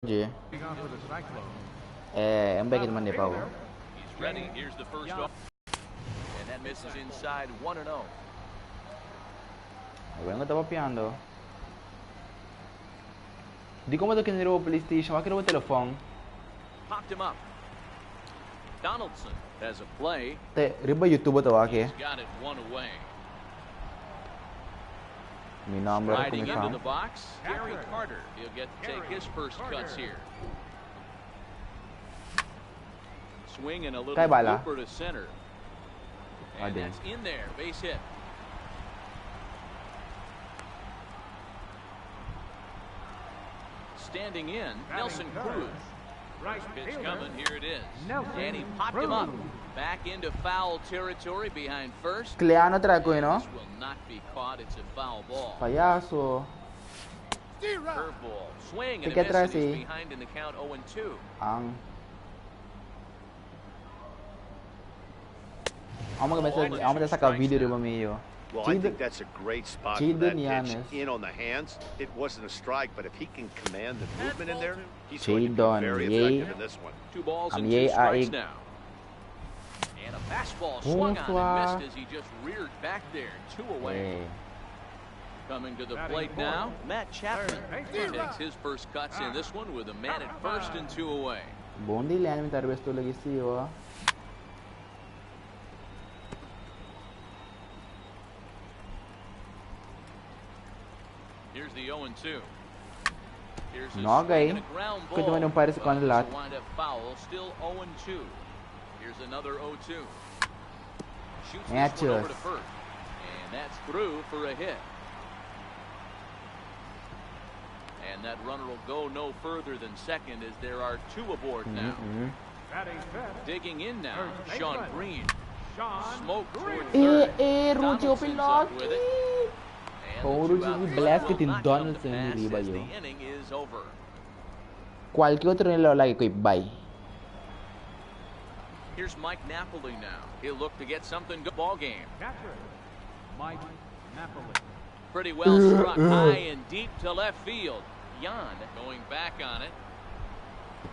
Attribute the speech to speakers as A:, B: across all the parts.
A: G. Em bay naman ni Pao.
B: He's ready. Here's the first off. And that misses inside 1-0.
A: Vengo tava piando. Di ko mato kiniro PlayStation, makiro mo telefon.
B: Popped him up. Donaldson has a play.
A: Te, riba YouTube to wake.
B: He's got it one away.
A: Mi number ko
B: Riding
A: mi
B: into
A: fam.
B: the box, Gary Carter. He'll get to take his first cuts here. Swinging a little
A: Kay bala.
B: looper to center. And
A: Adin.
B: that's in there. Base hit. Standing in, Nelson Cruz. First pitch coming, here it is. And he popped him up. Back into foul territory behind first.
A: Kleano tra ko no?
B: This will not be caught. It's a foul ball.
A: Payaso.
B: Curveball. Swing and a
A: Ticket
B: miss, and
A: Rasi.
B: he's behind in the count 0-2.
A: Ang Ako mag-message, ako sa ka-video rin mo
C: Well, I think that's a great spot for
A: Jaden
C: that pitch
A: Yanes.
C: in on the hands. It wasn't a strike, but if he can command the movement in there, he's going to
A: Jaden
C: be very
A: Yanes.
C: effective in this one.
B: 2 balls
A: Ang
B: and 2
A: yay
B: strikes
A: aig.
B: now. And a fastball swung on
A: Bonsoir.
B: and missed as he just reared back there. 2 away. Coming to the plate now, Matt Chapman takes his first cuts in this one with a man at first and 2 away.
A: Bondi lian mi tarbes to lagi siyo.
B: Here's the 0-2. Here's a
A: No,
B: swing
A: guy.
B: and a ground ball.
A: Kundi man yung pares ko ang
B: But
A: lahat.
B: it's a wind-up foul. Still 0-2. Here's another 0-2. Shoots this one
A: Matches.
B: over to first. And that's through for a hit. And that runner will go no further than second as there are 2 aboard now. Digging in now, Sean Green. Smoke toward third.
A: Rudy
B: Donaldson's up with it. And
A: Oh,
B: the 2
A: Rudy
B: out front
A: blast
B: will
A: it in
B: not come to
A: Donaldson,
B: pass
A: hindi ba
B: as
A: yun?
B: the inning is over.
A: Qualquer otro nila lagi ko ibay.
B: Here's Mike Napoli now. He'll look to get something good ball game.
D: Mike Napoli.
B: Pretty well struck high and deep to left field. Yan going back on it.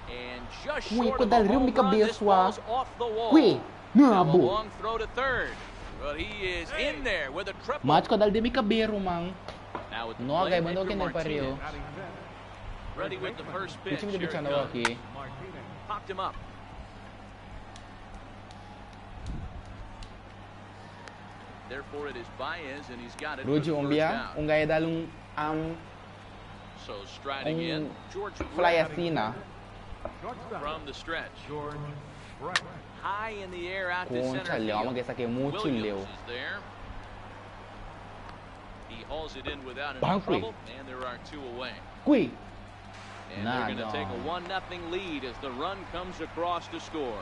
B: And just
A: Uy,
B: short of a
A: kudal rin,
B: home
A: may
B: run, this
A: kabiswa.
B: ball's off the wall.
A: Uy,
B: Now a
A: nabo.
B: long throw to third. But he is in there with a triple.
A: Match ko dal di mi kabero mang.
B: Now with the
A: No,
B: plate,
A: kay bando
B: Edgar
A: kin pareho.
B: Martinez. Ready with the first pitch.
A: Bitch mi
B: Here
A: di
B: it
A: na
B: comes.
A: waki.
B: Popped him up. Therefore, it is Baez, and he's got it. for
A: Rudy
B: the first
A: umbia,
B: out.
A: ungay dalung
B: So striding in, George
A: fly
B: Brett
A: asina.
B: from the stretch.
D: George Brett.
B: High in the air out to
A: Concha,
B: center
A: Leo,
B: field.
A: mag-isa kay mucho
B: Williams
A: Leo.
B: is there. He hauls it in without any
A: Bang,
B: trouble, and there are 2 away.
A: Kuy,
B: And
A: Nah,
B: they're going to
A: no.
B: take a 1-0 lead as the run comes across to score.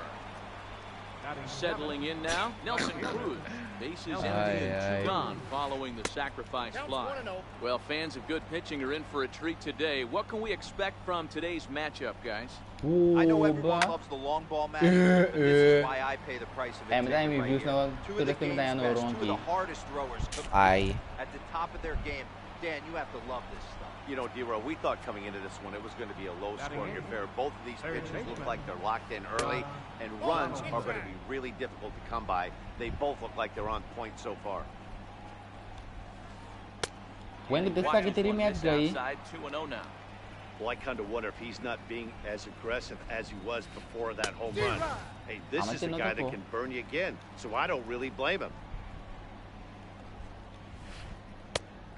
B: Settling in now, Nelson Cruz. Bases empty and 2 gone following the sacrifice fly. Well, fans of good pitching are in for a treat today. What can we expect from today's matchup, guys?
E: I know everyone
A: ba?
E: loves the long ball match, but this is why I pay the price of
A: Eh,
E: it
A: madami
E: right
A: views
E: here.
A: na
E: Two of the
A: tuloy
E: game's
A: tayo
E: best,
A: Ronki.
E: two of the hardest throwers compete
A: Ay.
E: at the top of their game. Dan, you have to love this stuff.
C: You know, D-Row, we thought coming into this one it was going to be a low-scoring affair. Both of these pitchers look like they're locked in early, and runs are going to be really difficult to come by. They both look like they're on point so far.
A: When did the
B: Watches
A: second
B: one
A: match,
B: miss
A: guy?
B: outside, 2-0 now.
C: Well, I kind of wonder if he's not being as aggressive as he was before that home run. Hey, this is a guy that can burn you again, so I don't really blame him.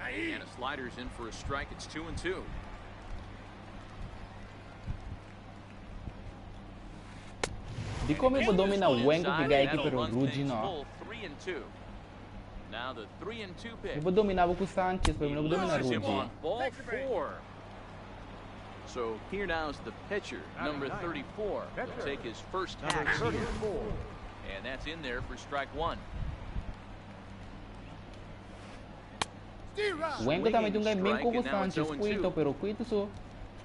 B: And a slider's in for a strike. It's 2-2.
A: Di ko may padomina wen ko bigay ki pero
B: That'll run
A: Rudy
B: things
A: no.
B: full, 3-2. Now the 3-2 pitch.
A: Di padomina ko Sanchez pero
B: He
A: padomina
B: loses him
A: Rudy.
B: on ball 4. So here now is the pitcher, number 34. He'll take his first hacks here. And that's in there for strike 1.
A: Wen ko tama itong guy
B: Swinging
A: Minko ko
B: strike, and now it's
A: Sanchez
B: 0-2.
A: kuito pero kuito so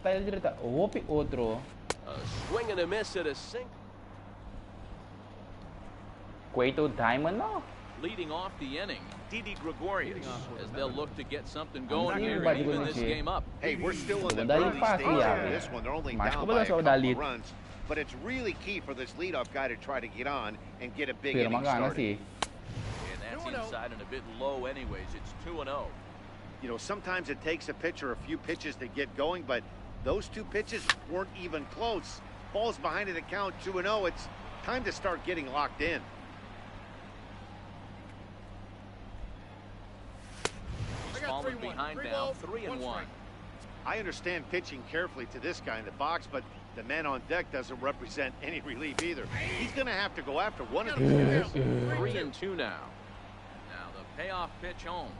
A: style direta opi otro.
B: A swing and a miss at a sink.
A: Kuito diamond no.
B: Leading off the inning, Didi Gregorius, as they'll look to get something going
A: Ang
B: here
A: sino ba,
B: and even
A: Di
B: this
A: Gregorius?
B: game up.
C: Hey, we're still in the
A: Madali
C: early
A: pa
C: stages
A: siya.
C: of this one. They're only
A: Mas
C: down
A: ko ba
C: by a
A: sa
C: couple
A: madali?
C: of runs. But it's really key for this leadoff guy to try to get on and get a big
A: Pero
C: inning
A: magana
C: started.
A: si.
B: And that's inside and a bit low anyways. It's 2-0.
C: You know, sometimes it takes a pitcher a few pitches to get going, but those two pitches weren't even close. Ball's behind in the count, 2-0. It's time to start getting locked in.
B: He's fallen behind now, 3-1.
C: I understand pitching carefully to this guy in the box, but the man on deck doesn't represent any relief either. He's going to have to go after one of these guys.
B: 3-2 now. Now the payoff pitch home.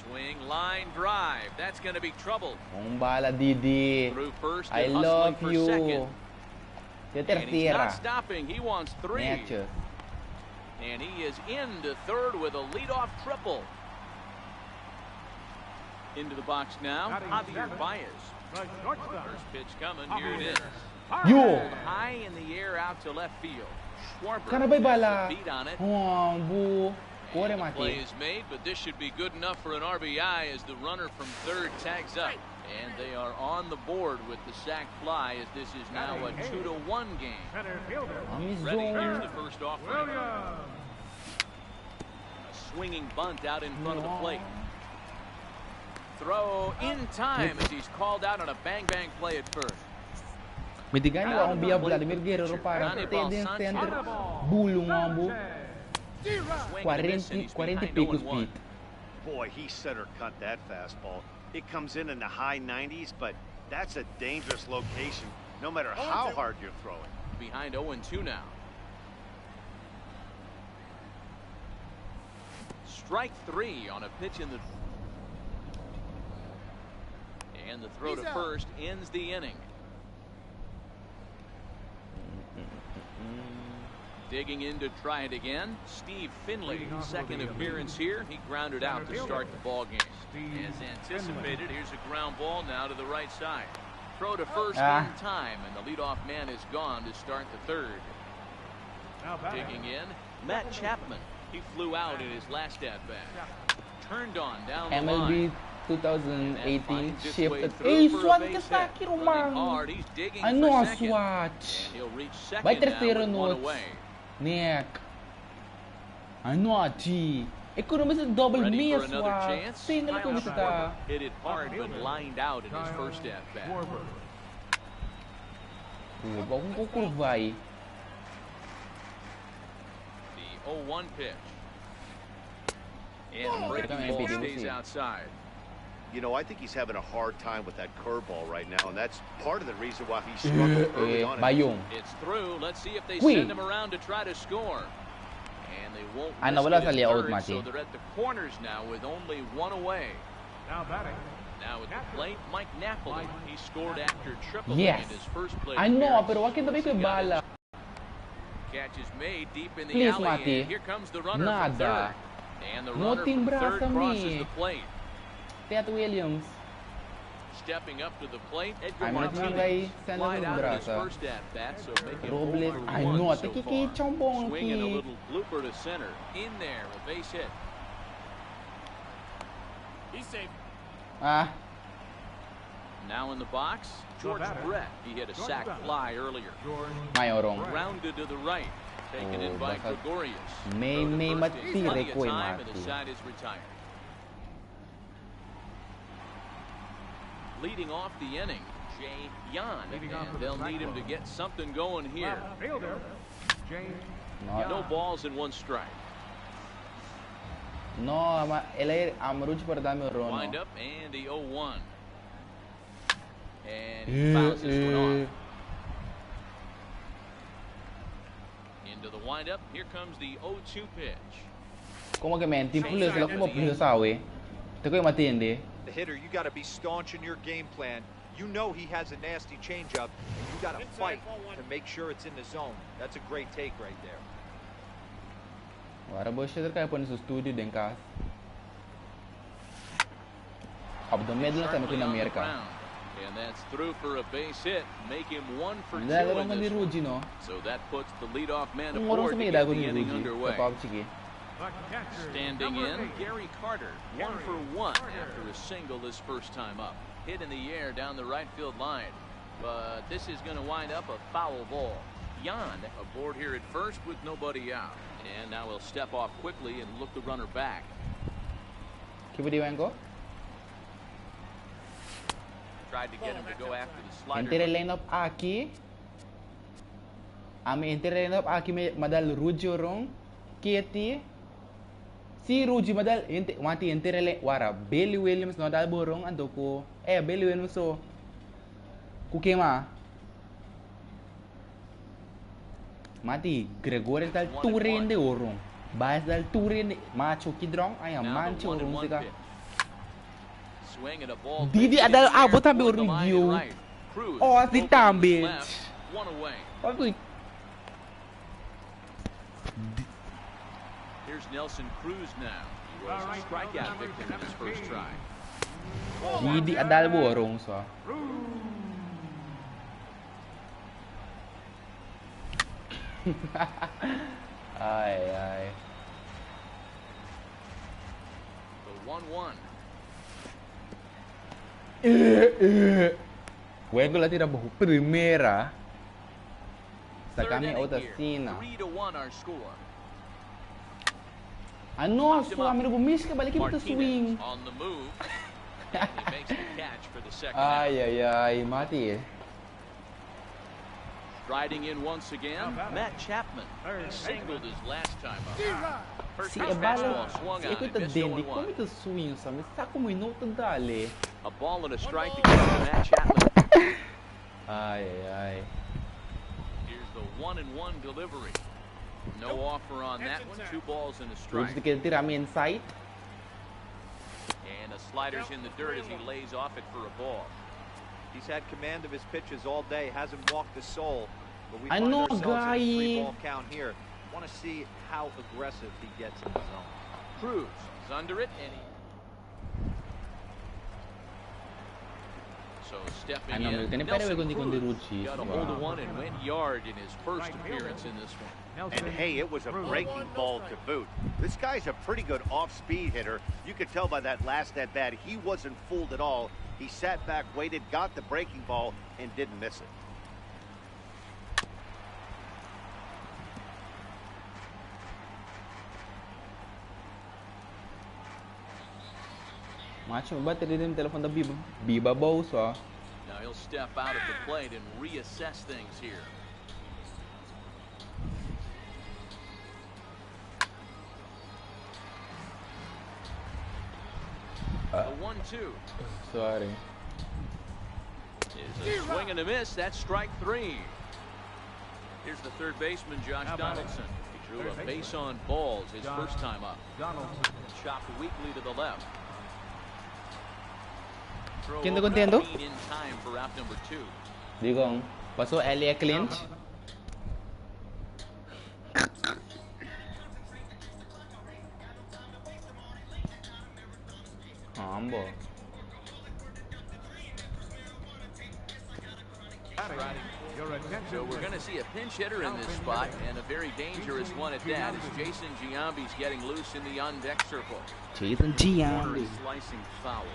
B: Swing, line, drive. That's going to be trouble.
A: Kung bala, Didi.
B: Through first
A: I
B: and hustling
A: love
B: for
A: you.
B: second.
A: Sa
B: And he's not
A: tercera.
B: stopping. He wants 3.
A: Necho.
B: And he is into third with a leadoff triple. Into the box now, Javier Baez.
D: The shortstop.
B: First pitch coming. Here it is.
A: Yo!
B: High in the air out to left field. Schwarber
A: Kana ba'y
B: gets
A: bala?
B: the beat on it.
A: Oh, bu. Kore
B: The play
A: mati.
B: is made, but this should be good enough for an RBI as the runner from third tags up. And they are on the board with the sac fly as this is now a 2-1 game.
D: Center fielder.
B: Ready, here's
A: Amazon.
B: the first offering.
D: Williams.
B: A swinging bunt out in front of the plate. Throw in time as he's called out on a bang-bang play at first.
A: May tigani wa akong biya Vladimir Guerrero para tending center. Bulong nga bu.
B: Swing and a miss, and he's
A: 40
B: behind
A: picos
B: 0-1.
A: feet.
C: Boy, he center cut that fastball. It comes in the high 90s, but that's a dangerous location, no matter how hard you're throwing.
B: Behind 0-2 now. Strike 3 on a pitch in the... And the throw to first ends the inning. Digging in to try it again, Steve Finley, second appearance here. He grounded out to start the ball game. As anticipated, here's a ground ball now to the right side. Throw to first in time, and the leadoff man is gone to start the third.
D: Now batting.
B: Digging in, Matt Chapman. He flew out in his last at-bat. Turned on down the
A: MLB
B: line.
A: 2018
B: Finds its
A: shifted.
B: way through
A: Eh,
B: for a
A: swat
B: base
A: ka
B: hit.
A: sa akin,
B: Running
A: Romang.
B: hard, he's digging
A: Ano
B: for
A: ang
B: second.
A: swat?
B: And he'll reach second
A: By
B: now
A: tercero
B: with one
A: notes.
B: away.
A: Nick. Ano achi? Ikaw naman sa double
B: Ready
A: miss,
B: for another
A: wa.
B: chance?
A: Tingnan ko
B: Kyle
A: sa ta.
B: Schwarber hit it hard but lined out in his first at-bat.
D: Schwarber.
A: Huwag akong kukurvay.
B: The 0-1 pitch. And the breaking
A: Ito
B: ball
A: may
B: stays
A: PDC.
B: outside.
C: You know, I think he's having a hard time with that curveball right now, and that's part of the reason why he's struggling early on.
A: Bayong.
B: It's through. Let's see if they
A: Uy.
B: send him around to try to score. And they won't
A: Ah,
B: risk
A: nawala
B: it
A: sa
B: at
A: layout,
B: third,
A: Mati.
B: so they're at the corners now with only one away.
D: Now batting.
B: Now at the plate, Mike Napoli. He scored after tripling
A: Yes.
B: in his first plate
A: Ano,
B: appearance.
A: pero wag kita ba ko
B: He got
A: bala.
B: his catch is made deep in the
A: Please,
B: alley,
A: Mati.
B: and here comes the runner
A: Nada.
B: from third. And the runner
A: Moting
B: from third
A: brasa
B: crosses
A: mi.
B: the plate.
A: Ted Williams.
B: Stepping up to the plate, Edgar
A: I'm not
B: Martinez.
A: kay Senator
B: Flied out in his
A: Brasa.
B: first at-bat, so make it
A: Robles.
B: 0-1
A: Ay, no,
B: so
A: tikikitsang
B: far.
A: bong
B: Swinging a
A: ki.
B: little blooper to center. In there, a base hit.
F: He's safe.
A: Ah,
B: Now in the box, George
D: batter.
B: Brett. He hit a sac fly earlier.
D: George.
A: mayorong.
B: Rounded to the right. Taken in
A: Oh,
B: by
A: baka
B: Gregorius.
A: may-
B: Throw to
A: may
B: first is
A: matire
B: plenty of
A: ko eh,
B: time, and the
A: Mati.
B: side is retired. Leading off the inning, Jay Yan.
D: Leading off
B: And
D: with the
B: they'll need him to
D: cyclone.
B: get something going here.
D: Left fielder. James.
B: No balls and one strike.
A: No, ele amruj per dami
B: Wind
A: rono.
B: up and the 0-1. And he fouls this one off. Into the windup. Here comes the 0-2 pitch.
A: Kung mag-menti pulo sila kung mapulo sawi. Ito ko yung matindi.
E: The hitter, you got to be staunch in your game plan. You know he has a nasty changeup, and you got to fight to make sure it's in the zone. That's a great take right there.
A: Wara boy siya kaya po sa studio din ka. Up the middle na sa
B: Sharply
A: Pin
B: on the
A: America.
B: ground. And that's through for a base hit. Make him 1 for 2
A: Dahil
B: in
A: naman ni
B: this one.
A: Ruji, no?
B: So that puts the leadoff man
A: Kung
B: aboard
A: oras
B: to
A: may
B: get
A: dago
B: the
A: ni
B: inning
A: Ruji
B: underway.
A: sa PUBG.
D: The catcher,
B: Standing
D: number
B: in,
D: 8.
B: Gary Carter, 1 for 1 after a single his first time up. Hit in the air down the right field line. But this is going to wind up a foul ball. Jan aboard here at first with nobody out. And now he'll step off quickly and look the runner back.
A: Kibadiwan ko?
B: Tried to get him to go after the slider.
A: Entire lineup aki. Ami entire lineup aki madal Ruji orang. Kieti. Si Ruji madal mati entire line wara Bailey Williams no dal borong ando ko. Bailey Williams so. Kukema. Mati Gregory dal turin de orang. Bahas dal turin macho kidrong ayam mancho orang sika. Didi adalah abot tabi orang you. Oh, si tambit. Pagod.
B: Here's Nelson Cruz now. He was a strikeout victim in his first try.
A: Didi adalah borong so. Ay.
B: The 1-1.
A: Luego la tira bajo primera. Sa kami outra sina.
B: 3-1 our score.
A: Ano? So kami na bumis ka balikin ito swing.
B: On the move. And he makes the catch for the second out.
A: Ay, mati.
B: Riding in once again, Matt Chapman. Singled his last time up. First
A: Si
B: pitch
A: Ebala,
B: fastball swung
A: si
B: on
A: ito
B: and
A: ita
B: missed
A: dendi
B: 0-1.
A: ko ito swing sa mi. Sa ko mo inoto dali.
B: A ball and a strike to get Matt Chapman.
A: Ay.
B: Here's the 1-1 delivery. No offer on that one. 2 balls and a
A: Rules
B: strike.
A: di kita tira mi inside.
B: And a slider's in the dirt as he lays off it for a ball.
E: He's had command of his pitches all day, hasn't walked a soul. But we
A: Ano,
E: find ourselves in a
A: guy?
E: 3-ball count here. Want to see how aggressive he gets in the zone.
B: Cruz is under it, and he... So stepping
A: Ano,
B: in,
A: ganun pa rin
B: Nelson
A: kundi
B: Cruz
A: Ruchi.
B: got a hold of one and went yard in his first appearance in this one.
C: And hey, it was a breaking ball to boot. This guy's a pretty good off-speed hitter. You could tell by that last at-bat, he wasn't fooled at all. He sat back, waited, got the breaking ball, and didn't miss it.
A: Macho, ba tiri din telepon da Biba Bows ah.
B: Now he'll step out at the plate and reassess things here. The 1-2
A: Sorry.
B: is a swing and a miss. That's strike 3. Here's the third baseman, Josh Donaldson. He drew a base on balls his first time up.
D: Donaldson.
B: Chopped weakly to the left. Throw
A: Contento,
B: over
A: contento?
B: speed in time for out number 2.
A: Digong, pasó Elia Clinch. Ambo.
D: Your attention,
B: So we're going to see a pinch hitter in this spot, and a very dangerous one at that, as Jason Giambi's getting loose in the on-deck circle.
A: Jason
B: Corner
A: Giambi.
B: is slicing foul.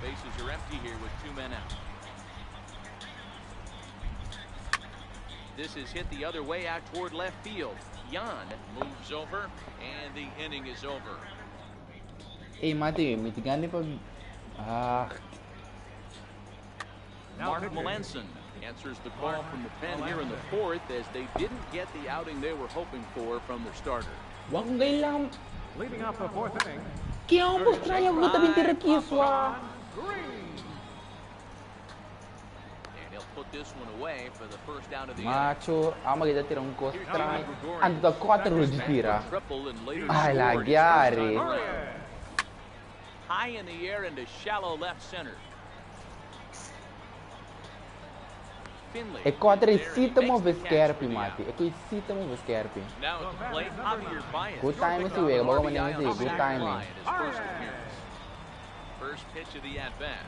B: Bases are empty here with 2 men out. This is hit the other way out toward left field. Jan moves over, and the inning is over.
A: Eh, Mati, may tigani pa. Ah,
B: Mark Melanson answers the call from the pen here in the 4th, as they didn't get the outing they were hoping for from their starter.
A: wag kong kailang.
D: leading off the 4th inning.
A: Kaya mo straya mo tabing tirakiswa.
D: Green.
B: And he'll put this one away for the first out of the inning.
A: Macho, maganda tirang ko strike. Ando da 4 rules tira.
B: Triple and later
A: Ay,
B: scored.
A: lagyari.
B: High in the air into shallow left center. Finley.
A: E 4
B: there, he
A: sita mo
B: makes the catch
A: Veskerpi,
B: for the
A: Mati.
B: out.
A: E sita mo Veskerpi.
B: Now at the plate, Javier Baez.
A: Good time mo si Wega, bago man
B: RBI
A: yan
B: on
A: si
B: the
A: good
B: sac
A: timing.
B: fly in his first appearance. First pitch of the at-bat.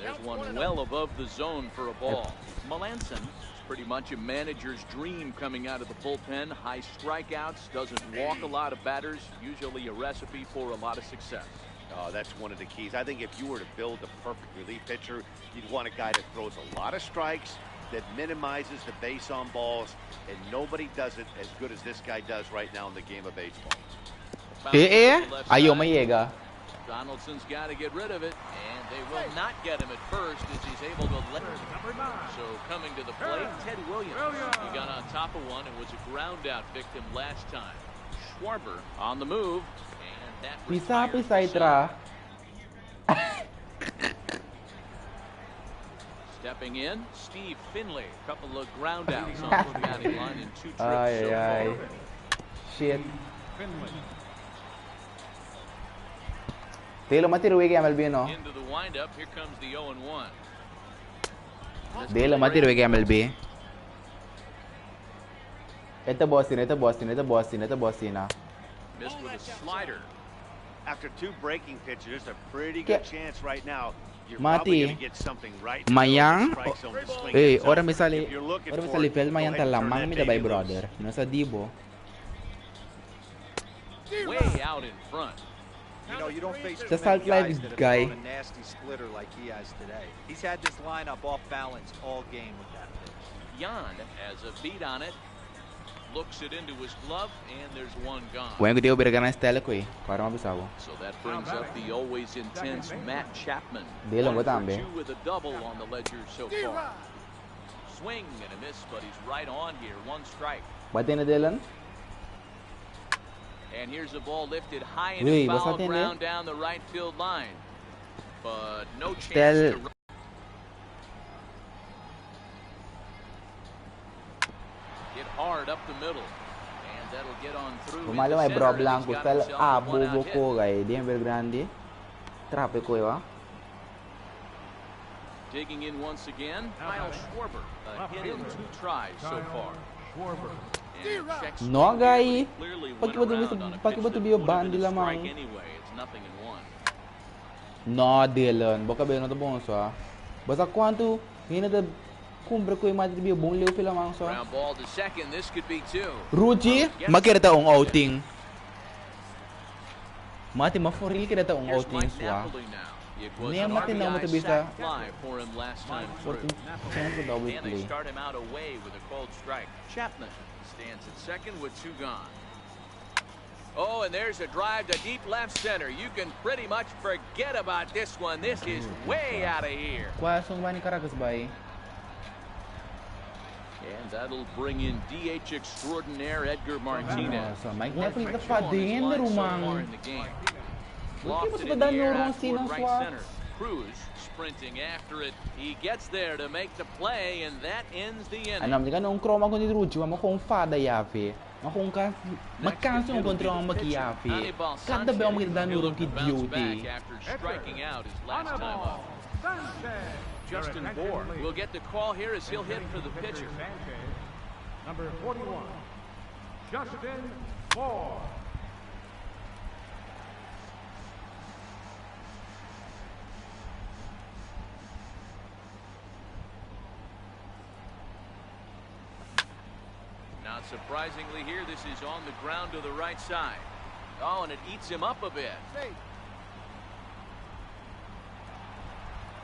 B: There's one well above the zone for a ball. Melanson is pretty much a manager's dream coming out of the bullpen. High strikeouts, doesn't walk a lot of batters, usually a recipe for a lot of success.
C: Oh, that's one of the keys. I think if you were to build a perfect relief pitcher, you'd want a guy that throws a lot of strikes, that minimizes the base on balls, and nobody does it as good as this guy does right now in the game of baseball.
A: Ayaw mayega.
B: Donaldson's got to get rid of it, and they will not get him at first as he's able to let him. So coming to the plate, Ted Williams. He got on top of one and was a ground out victim last time. Schwarber on the move, and that
A: Pisa itra.
B: Stepping in, Steve Finley. Couple of ground outs on the batting line in 2 trips so far.
A: Shit. Dilo mati ruwi kay MLB, no?
B: Into the windup, here comes the 0-1.
A: Dilo mati ruwi kay MLB. Ito Boston.
B: Missed with a slider.
C: After 2 breaking pitches, there's a pretty good chance right now you're
A: Mati.
C: probably going to get something right.
A: Mayang. Ora
C: If
A: misali
C: you're looking for
A: fel
C: it, go
A: mayang
C: ahead and turn
A: talamang
C: that
A: mi
C: baby
A: dabay
C: loose.
A: brother. Nasa Dibo.
B: Way out in front.
E: You know, you don't face too
A: Just
E: many
A: outside
E: guys that have
A: guy.
E: thrown a nasty splitter like he has today. He's had this lineup off balance all game with that pitch.
B: Yan has a beat on it. Looks it into his glove, and there's one gone.
A: Kuya ko di ubiragan ng style ko eh. Para mabisawo.
B: So that brings up the always intense Matt Chapman.
A: Dilo ko
B: 1 for
A: tambe.
B: 2 with a double on the ledger so far. Swing and a miss, but he's right on here. 1 strike.
A: Bati na Dylan?
B: And here's the ball lifted high
A: Uy,
B: into foul
A: basta tin,
B: ground down the right field line. But no chance
A: Tell-
B: to hit hard up the middle. And that'll get on through.
A: Pumalo
B: into
A: may bro
B: center, and
A: blanco
B: he's got
A: style
B: himself a
A: bobo
B: one-out hit.
A: ko kay Denver Grande. Trape ko eh.
B: Digging in once again, Kyle Schwarber. A hit in 2 tries so far. And checks
A: No, guy.
B: clearly went
A: Pag iba
B: around
A: tubi-
B: on a
A: pag
B: pitch
A: iba
B: that
A: tubi yung
B: would have
A: bandi
B: been a
A: lamang.
B: strike anyway. It's 0-1.
A: No, Dylan. Baka ba yun na ito bonso ah. Basta kwanto, hina da kumbre ko yung mati biyo bong liw pila mang so.
B: Ground ball to second. This could be 2.
A: Ruji, makita ong outing. Mati ma-for-real kita ong
B: Here's
A: outing
B: Mike
A: so ah.
B: Napoli now. It was
A: Niya
B: an
A: matinaw mo
B: RBI
A: to bisa.
B: sac fly for him last time through.
A: 14 chance ko double
B: And they
A: play.
B: start him out away with a cold strike. Chapman stands at second with 2 gone. Oh, and there's a drive to deep left center. You can pretty much forget about this one. This is way out of here.
A: Kwasong ba ni Caracas ba eh?
B: And that'll bring in DH extraordinaire Edgar Martinez.
A: So Mike
B: One
A: Napoli
B: for
A: na
B: 2
A: pa
B: on his
A: din,
B: line so
A: rumang.
B: far in the game.
A: Buti
B: Lofted
A: mas
B: in the
A: madami
B: air
A: yung
B: out toward
A: sinang
B: right
A: swats.
B: center. Cruz sprinting after it. He gets there to make the play, and that ends the inning.
A: Anam di ka noong chroma ko ni Ruji, mo kung fada yafe. Makung ka magkanso ng kontra ang magiyafe. Kada ba ang maganda nurong ki duty.
B: After striking out his last time up. Justin Bohr will get the call here as he'll hit for the pitcher.
D: Number 41, Justin Bohr.
B: Not surprisingly here, this is on the ground to the right side. Oh, and it eats him up a bit.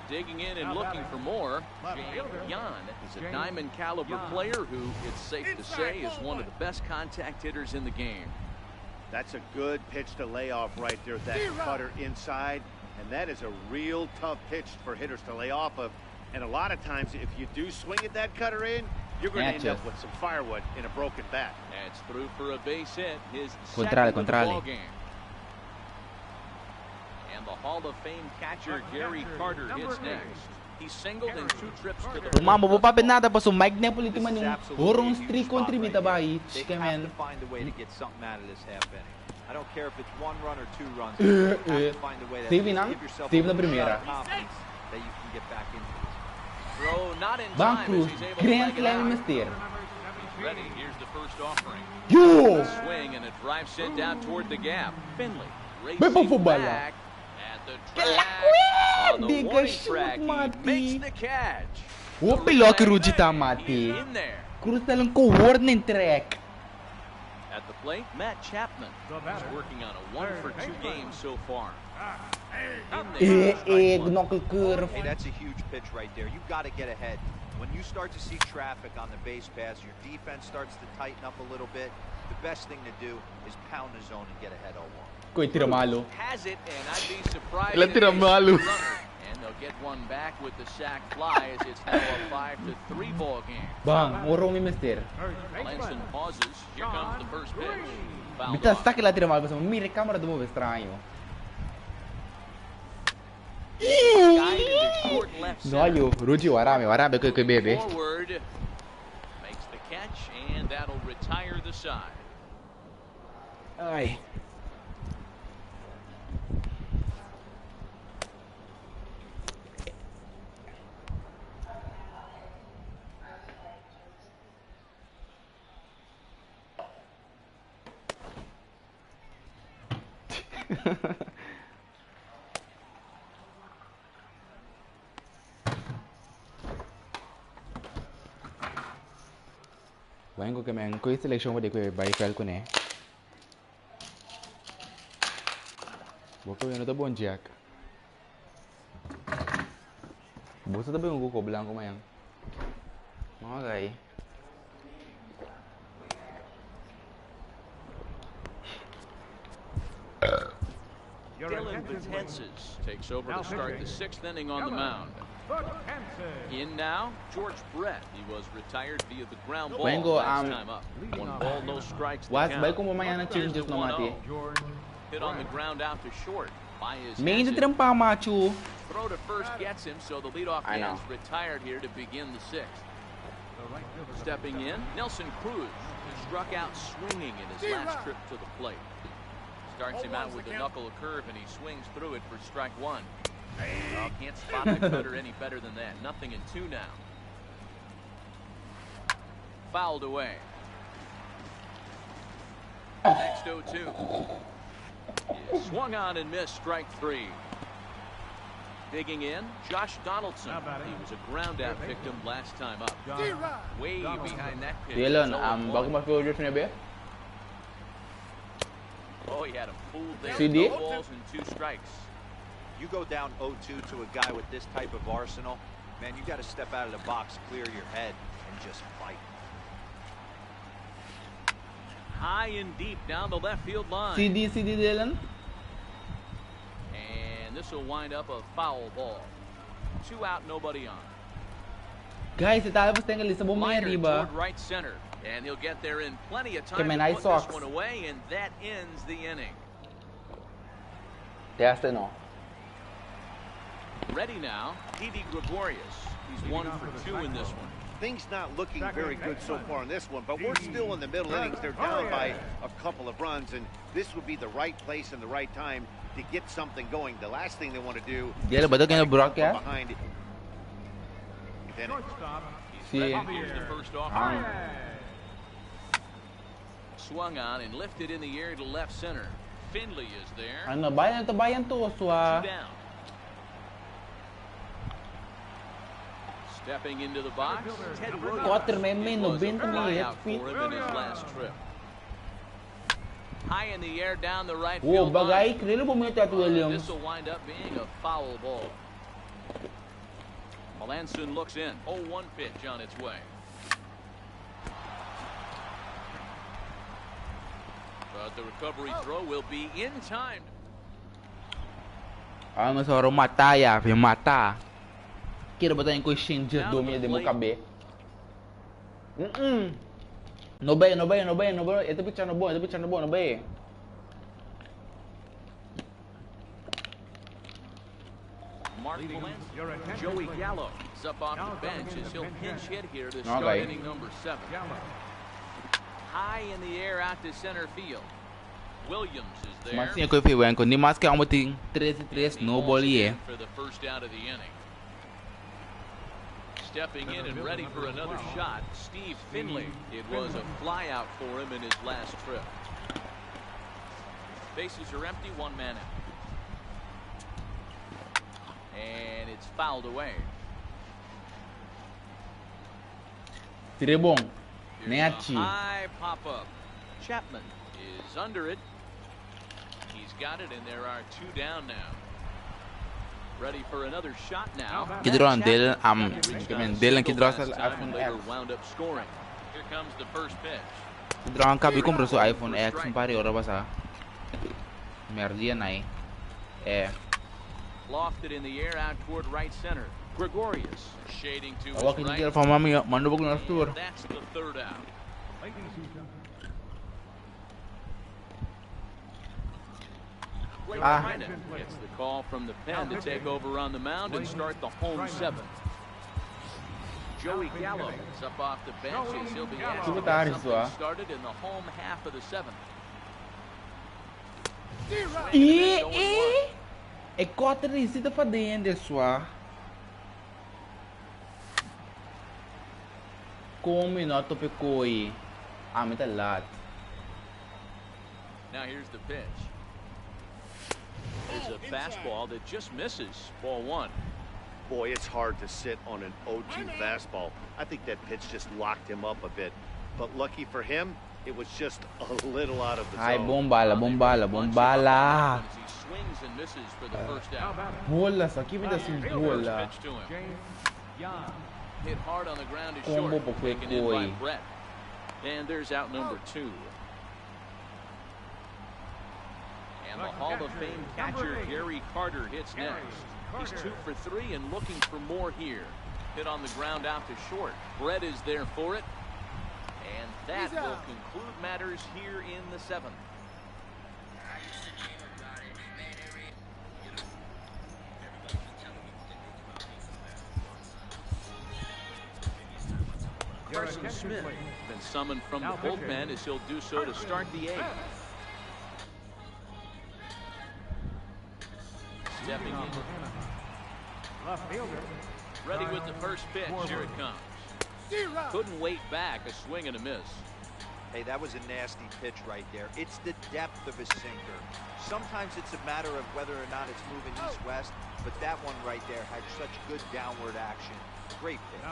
B: Digging in and looking for more. Yan is a diamond caliber player who, it's safe to say, is one of the best contact hitters in the game.
C: That's a good pitch to lay off right there, that cutter inside. And that is a real tough pitch for hitters to lay off of. And a lot of times, if you do swing at that cutter in, you're going to end up with some firewood in a broken bat.
B: That's through for a base hit. His
A: Contrale,
B: second of the
A: contrale.
B: ball game. And the Hall of Fame catcher Gary Carter hits next. He singled in 2 trips to the
A: Rumambo po papit nata pa so Mike Napoli ti man
E: This is
A: yung
E: absolutely
A: horong
E: a huge
A: streak
E: spot
A: contribita ba
E: right here.
A: each
E: They
A: kay
E: have
A: men.
E: to find a way to get something out of this half inning. I don't care if it's 1 run or 2 runs. You have to find a way to
A: Save na?
E: give yourself
A: Save
E: a
A: na
E: little
A: primera.
E: shot of confidence that you can get back into this.
B: throw, not in
A: Bank
B: time
A: Cruz,
B: as he's able to
A: Grand
B: leg it
A: Slam
B: out.
A: Mister.
B: Ready, here's the first offering.
A: Yo!
B: Swing and a drive sent down toward the gap. Finley
A: May
B: racing
A: pagpabala.
B: back at the track. On the warning track, he makes the catch.
A: Oh, pilok Rudy Tamati.
B: In there.
A: Cruz na lang ko warning track.
B: At the plate, Matt Chapman is working on a 1-for-2 game so far.
A: Knuckle curve.
E: Hey, that's a huge pitch right there. You got to get ahead. When you start to see traffic on the base paths, your defense starts to tighten up a little bit. The best thing to do is pound the zone and get ahead 0-1.
A: Koy tira malo.
B: Has it, and I'd be surprised
A: Ilan tira malo.
B: And they'll get one back with the sac fly as it's now a 5-3 ball game.
A: Bang, uro mi mister.
B: Melanson pauses. Here comes the first pitch. Fouled
A: Bitas
B: off.
A: tak ila tira malo sa mire camera do mo estranho.
B: Guided to short left
A: No
B: center.
A: ayo, Rudy warame koy bebe.
B: Forward, makes the catch, and that'll retire the side.
A: Ay. Vengo que me coi selection de que vai fel con é. Boko yun na bon Jack. Bosa tabi ng ko blanco mayang. Mga guy.
B: Dylan Betances takes over to start the 6th inning on the mound. In now, George Brett. He was retired via the ground ball
A: Wengo,
B: last time up. 1 ball, no strikes.
A: Was bay ko mamaya na changes no mati.
B: Hit on the ground out to short by his
A: Main
B: Hansen.
A: tiram pa machu.
B: Throw to first gets him, so the leadoff
A: I know.
B: man's retired here to begin the 6th. Stepping in, Nelson Cruz, who struck out swinging in his last trip to the plate. Starts him out with the knuckle curve, and he swings through it for strike 1. Oh, can't spot the cutter any better than that. 0-2 now. Fouled away. Next 0-2. Yeah, swung on and missed, strike 3. Digging in, Josh Donaldson. He was a ground-out victim last time up. Way behind that pitch.
A: Dylan,
B: It's 0-1.
A: bago ma-fielders niya be?
B: Oh, he had him fooled there.
A: CD?
B: 2 balls and 2 strikes.
E: You go down 0-2 to a guy with this type of arsenal, man, you got to step out of the box, clear your head, and just fight.
B: High and deep down the left field line.
A: CD Dylan.
B: And this will wind up a foul ball. 2 out, nobody on.
A: Guys, itapos tayo ng lista mo may
B: Liner
A: riba.
B: toward right center. And he'll get there in plenty of time
A: Kaya may
B: to
A: nice
B: put
A: socks.
B: this one away, and that ends the inning.
A: Tiyaste no.
B: Ready now, Didi Gregorius. He's 1 for 2 in this one.
C: Things not looking very good so far in this one, but we're still in the middle innings. They're down by a couple of runs, and this would be the right place and the right time to get something going. The last thing they want to do
A: Diyan ba daw kaya broadcast?
C: behind it. Then
A: Si
B: Here's the first offer. Swung on and lifted in the air to left center. Finley is there.
A: ano bayan to
B: 2
A: swa.
B: down. Stepping into the box, Ted Williams.
A: Quarter may
B: It was a
A: 90
B: flyout
A: feet.
B: for him in his last trip. High in the air down the right
A: Wow,
B: field
A: bagay,
B: line.
A: krilo bumili at Williams.
B: This will wind up being a foul ball. Melanson looks in. 0-1 pitch on its way. But the recovery throw will be in time.
A: Ano sa mata ya, mata. Kira ba tayong ko changer domi de mo kabe? No bay. Ito picture no bo, no bay.
B: Mark Melanson. Joey Gallo is up off the bench as he'll pinch hit here to start
A: Okay.
B: inning number 7. High in the air out to center field. Williams is there.
A: Mas niya ko fiwen ko ni mas ka mo ting 3-3 no ball ye.
B: For the first out of the inning. Stepping in and ready for another shot, Steve Finley. It was a flyout for him in his last trip. Bases are empty, 1 man out. And it's fouled away.
A: Tirebong.
B: Here's a high pop-up. Chapman is under it. He's got it, and there are 2 down now. Ready for another shot now.
A: Kidron, Dylan Kidron sa iPhone X.
B: Wound up scoring. Here comes the first pitch.
A: Kidron kabi compro sa iPhone X, pare ora ba sa? Merdi yan ay.
B: Lofted in the air out toward right center. Gregorius shading to his
A: Awak
B: right.
A: hindi fa mami mandubog na tour.
B: That's the 3rd out. Gets the call from the pen to take over on the mound and start the home 7th. Joey Gallo is up off the bench as he'll be asked to get something started in the home half of the 7th.
A: E 4 risita fa dentro sua. Come not to picoi. Amit a lot.
B: Now here's the pitch. There's a fastball that just misses. Ball 1.
C: Boy, it's hard to sit on an 0-2 fastball. I think that pitch just locked him up a bit. But lucky for him, it was just a little out of the zone.
A: Ay, bombala.
B: He swings and misses for the first out.
A: Bola, sa give me the bola.
B: Pitch to him. Hit hard on the ground is
A: Combo
B: short.
A: po
B: Taken in by Brett. And there's out number 2. And the Hall of Fame catcher Gary Carter hits next. He's 2 for 3 and looking for more here. Hit on the ground out to short. Brett is there for it. And that will conclude matters here in the 7th. Carson Smith been summoned from the bullpen as he'll do so to start the 8th. Stepping in. Ready with the first pitch. Here it comes. Couldn't wait back. A swing and a miss.
E: Hey, that was a nasty pitch right there. It's the depth of his sinker. Sometimes it's a matter of whether or not it's moving east-west, but that one right there had such good downward action. Great pitch.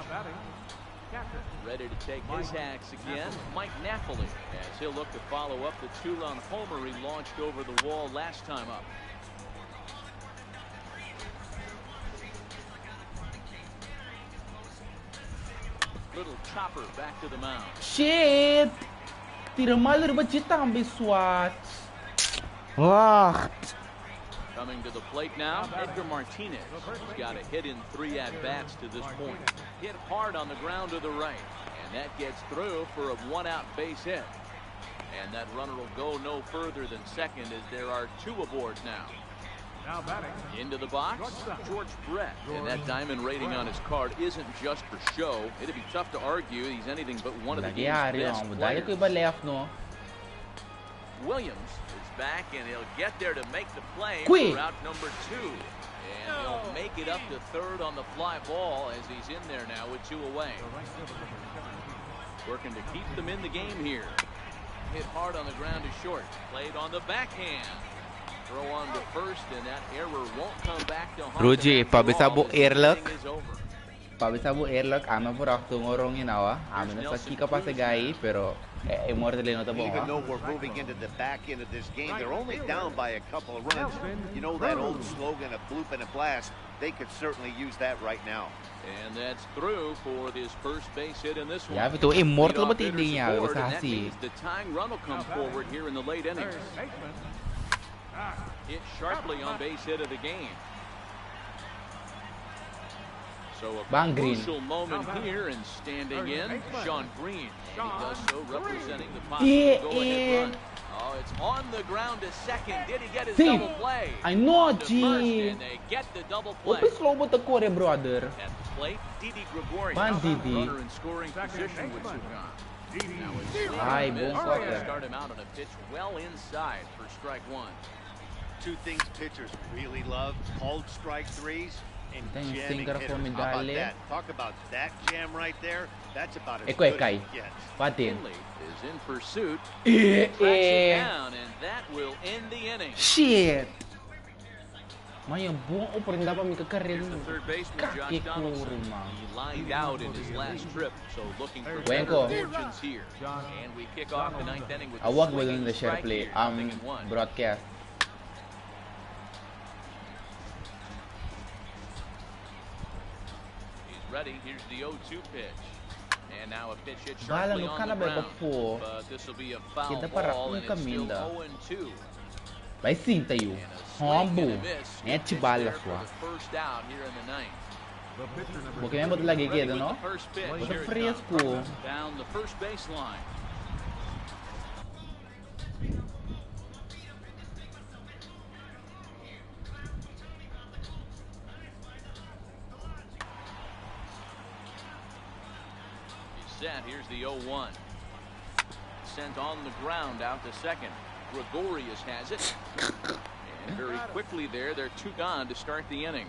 B: Ready to take his hacks again, Mike Napoli, as he'll look to follow up the 2-run homer he launched over the wall last time up. Little chopper back to the mound.
A: Shit! Tira maler ba chita ang biswat? Ah!
B: Coming to the plate now, Edgar Martinez. He's got a hit in 3 at-bats to this point. Hit hard on the ground to the right, and that gets through for a 1-out base hit. And that runner will go no further than second as there are 2 aboard now. Into the box, George Brett. And that diamond rating on his card isn't just for show. It'd be tough to argue he's anything but one of the game's best players. Williams is back, and he'll get there to make the play for out number 2. And he'll make it up to 3rd on the fly ball as he's in there now with 2 away. Working to keep them in the game here. Hit hard on the ground to short. Played on the backhand. Throw on to first, and that error won't come back to haunt
A: Ruji, pabisabo airlock.
B: Over.
A: Pabisabo airlock, ama po rakto ngorong inawa. Amin na sa kika pa sa gay, pero immortal na tabo.
C: Even though we're moving into the back end of this game, they're only down by a couple of runs. You know that old slogan of bloop and a blast? They could certainly use that right now.
B: And that's through for this first base hit in this one.
A: Yeah, ito immortal ba tindi niya?
B: The tying run will come forward here in the late innings. Hit sharply on base hit of the game. So a crucial moment here, and standing in, Sean Green. And he does so representing the possible go-ahead run. Oh, it's on the ground to second. Did he get his double play?
A: I know,
B: G. And they get the double play.
A: Open slow mo takore, brother.
B: At the plate, Didi Gregorius.
A: Man, Didi.
B: Runner in scoring position with Sugan. Now it's
A: Ay, buong
B: start him out on a pitch well inside for strike 1.
C: 2 things pitchers really love: called strike 3s and jamming hitters. How about that? Talk about that jam right there. That's about as good as it gets.
B: Finley is in pursuit. Tracks it down, and that will end the inning.
A: Shit. Maya buong opening dapat may kakaril
B: Here's the third baseman, Josh
A: kaki
B: Donaldson.
A: kurma.
B: He lined out in his last trip, so looking for
A: Wenko.
B: better fortunes here. And we kick off the ninth inning with a
A: Awag ba
B: swinging
A: dun the share
B: strike
A: play
B: here, 0-1.
A: broadcast.
B: He's ready. Here's the 0-2 pitch. And now a pitch hit
A: Bala
B: sharply
A: no
B: on
A: kana
B: the
A: ba
B: ground.
A: po?
B: But this will be a foul
A: Kita para
B: ball,
A: kung
B: and it's still
A: kaminda.
B: 0-2.
A: Vai sim tayo. Hombo. É tibala sua.
B: First out here in the ninth.
A: Porque mesmo lagi
B: Ready
A: kita
B: with
A: no?
B: the first pitch.
A: Bota
B: Here it
A: fresco.
B: comes. Down the first baseline. He's set. Here's the 0-1. Sent on the ground out to second. Gregorius has it. And very quickly there, they're two gone to start the inning.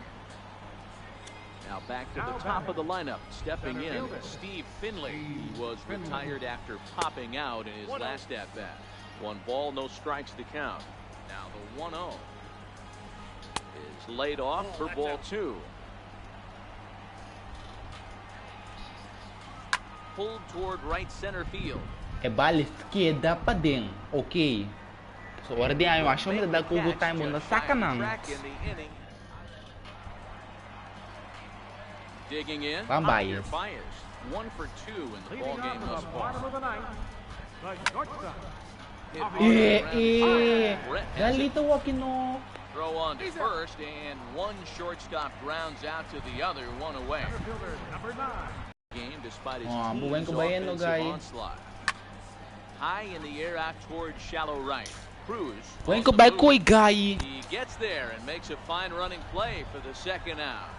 B: Now back to the top of the lineup. Stepping in, Steve Finley, who was retired after popping out in his last at-bat. 1 ball, no strikes to count. Now the 1-0 is laid off for ball 2. Pulled toward right center field.
A: E bala esquerda pa din. Okay. So ora di ayo acho me da kugo time mo na sakanang.
B: Digging in.
A: Pambayas.
B: Javier Baez, 1 for 2 in the ball game thus far.
A: Galito wakino.
B: Throw on to first, and one shortstop grounds out to the other, 1 away. Game despite his team's offensive onslaught. High in the air out towards shallow right. Cruz.
A: Wen ko ba koy guy.
B: He gets there and makes a fine running play for the second out.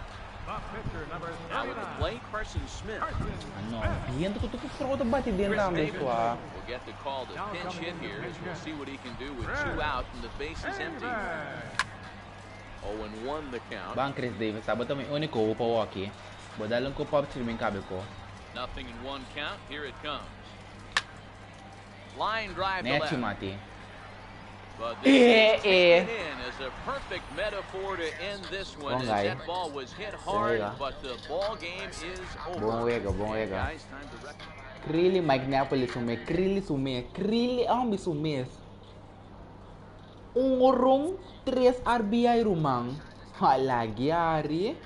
B: Now with the plate, Carson Smith.
A: Ano, bien to throw the bat din
B: Chris
A: namin
B: Davis
A: ko ah.
B: will get the call to pinch hit here as we'll see what he can do with 2 out and the base is empty. 0-1 the count.
A: Bang Chris Davis, sabato may uni ko upawaki. Bodalon ko pa streaming kabe ko.
B: 0-1 count. Here it comes. Line drive to
A: Next
B: left.
A: mati.
B: But this is taken in as a perfect metaphor to end this one. As that ball was hit hard, but the ball game is over.
A: Buong wega.
B: Guys, time to recognize.
A: Krili Mike Napoli sume, Krili ang bisumes. Ungurong 3 RBI rumang. Halagi ari.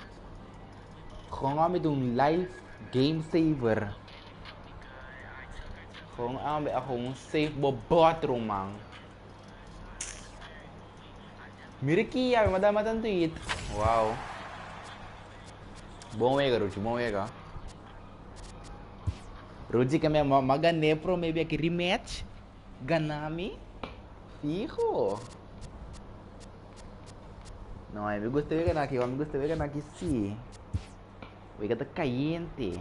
A: Kung kami itong live game saver. Kung kami akong safe bobot rumang. Miriki ya, madamatan tweet. Wow. Buong wega, Ruji, buong wega. Ruji kami magane pro maybe aki rematch. Ganami. Fijo. No, me gusta ver aquí, me gusta ver aquí sí. Oiga, está caliente.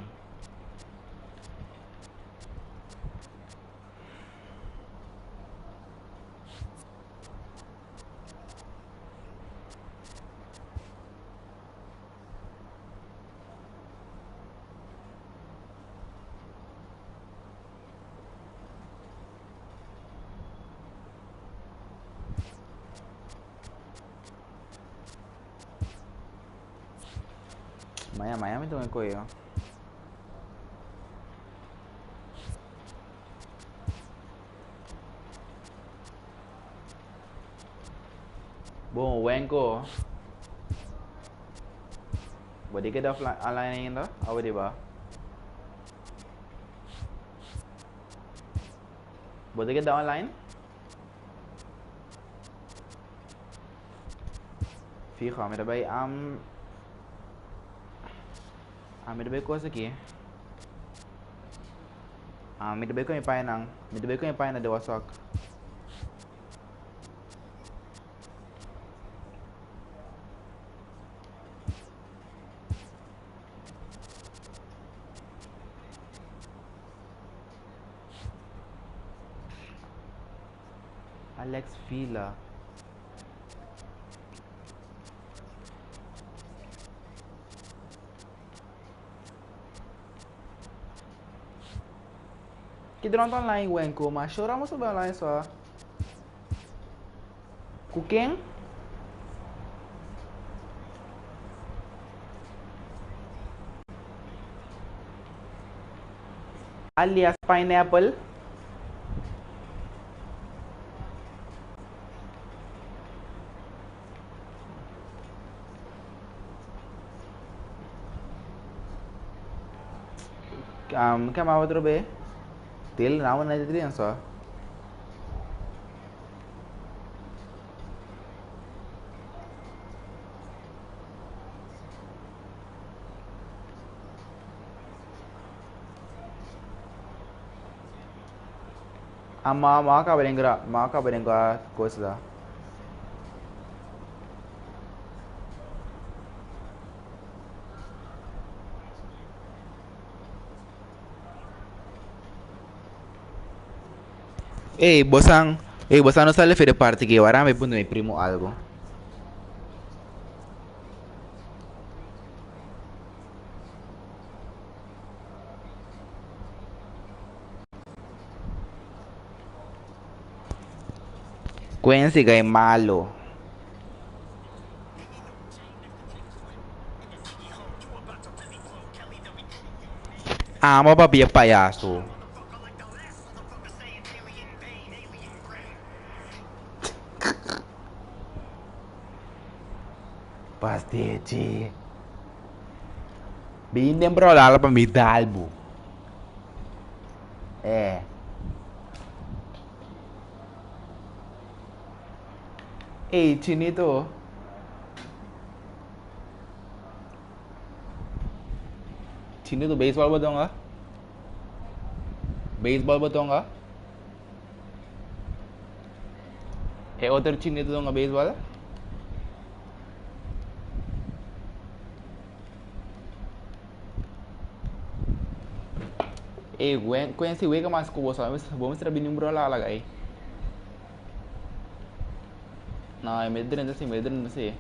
A: Maya me tomé el cuello. Bom, Wenko. Boleh ke dah online yang dah? Apa dia bah? Boleh ke dah online? Fijo, mira baik Mira baik ko aqui. Mira baik ko yung painang. Mira baik ko yung painang dewasok. Alex Villa. Kita nonton online Wenko, mas choramos sobre online só. Kuking? alias pineapple. Qué más otro be? Til naman na dito yan so. Makakabaling ka course da. Bosang no sale de parte que ahora me pone mi primo algo. Quincy que es malo. Amo papi es payaso. Pastete. Bem lembrolala pra me dar, bu. É. Ei, Chinito. Chinito, baseball ba dong ah? Baseball ba dong ah? É outro Chinito dong ah baseball? Gwen si Wega mas kubo sa vamos tra binumbro la lagay. Na, medren na si.